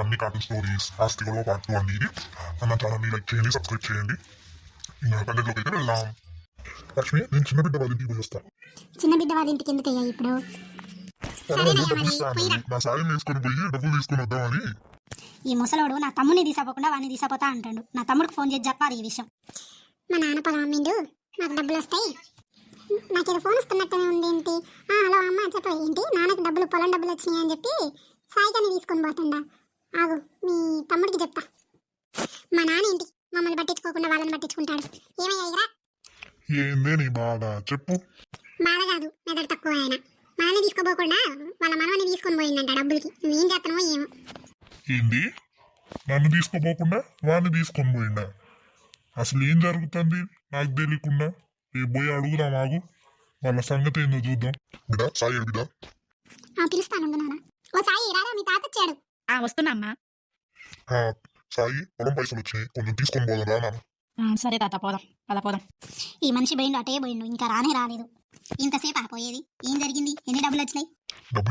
అన్ని cartoon stories ఆస్తి గొడవ పార్ట్ 2 అండి ఇది. మన ఛానల్ని లైక్ చేయండి, సబ్స్క్రైబ్ చేయండి. ఇంకా కంటెంట్లోకి అయితే వెళ్దాం. లక్ష్మి, నేను చిన్న బిడ్డ వాళ్ళ ఇంటికి పోయి వస్తాను. చిన్న బిడ్డ వాళ్ళ ఇంటికి ఎందుకయ్యా ఇప్పుడు? డబ్బులు ఇస్తాను, నా సాయం వేసుకొని పోయి డబ్బులు తీసుకొని వద్దామని. ఈ ముసలోడు నా తమ్ముడిని తీసపోకుండా వాడిని తీసపోతా అంటాడు. నా తమ్ముడికి ఫోన్ చేసి చెప్పాలి ఈ విషయం. మా నాన్న పొలం అమ్మిండు, నాకు డబ్బులు వస్తాయి. నాకేదో ఫోన్ వస్తున్నట్టునే ఉంది ఏంటి? హలో అమ్మ చెప్ప, ఏంటి నాన్నకి డబ్బులు పొలం డబ్బులు వచ్చినాయి అని చెప్పి సాయిగాని తీసుకొని పోతుండా? ఆగు, మీ తమ్ముడికి చెప్తా. మా నాన్న ఏంటి మమ్మల్ని పట్టించుకోకుండా వాళ్ళని పట్టించుకుంటాడు. ఏమయ్యా ఇరా? ఏందే నీ బాధ చెప్పు. బాధ కాదు, మెదడు తక్కువ ఆయన. మనల్ని తీసుకోపోకుండా వాళ్ళ మనవని తీసుకొని పోయిందంట డబ్బులకి. నువ్వేం చేస్తున్నావో ఏమో. ఏంది? నన్ను తీసుకోపోకుండా వాడిని తీసుకొని పోయిండా? అసలు ఏం జరుగుతుంది నాకు తెలియకుండా? పోయి అడుగుదాం, ఆగు, వాళ్ళ సంగతి ఏందో చూద్దాం. బిడ్డ సాయి బిడ్డ పిలుస్తాను నాన్న. ఓ సాయి రారా, మీ తాత వచ్చాడు. వస్తున్నా అమ్మా. సాయి పొలం పైసలు వచ్చినాయి, కొంచెం తీసుకొని పోదాం రా నాన్న. సరే తాత, పోదాం, అలా పోదాం. ఈ మనిషి పోయిండు, అటే పోయిండు, ఇంకా రానే రాలేదు. ఇంతసేపు పోయేది. ఏం జరిగింది? ఎన్ని డబ్బులు వచ్చినాయి? డబ్బులు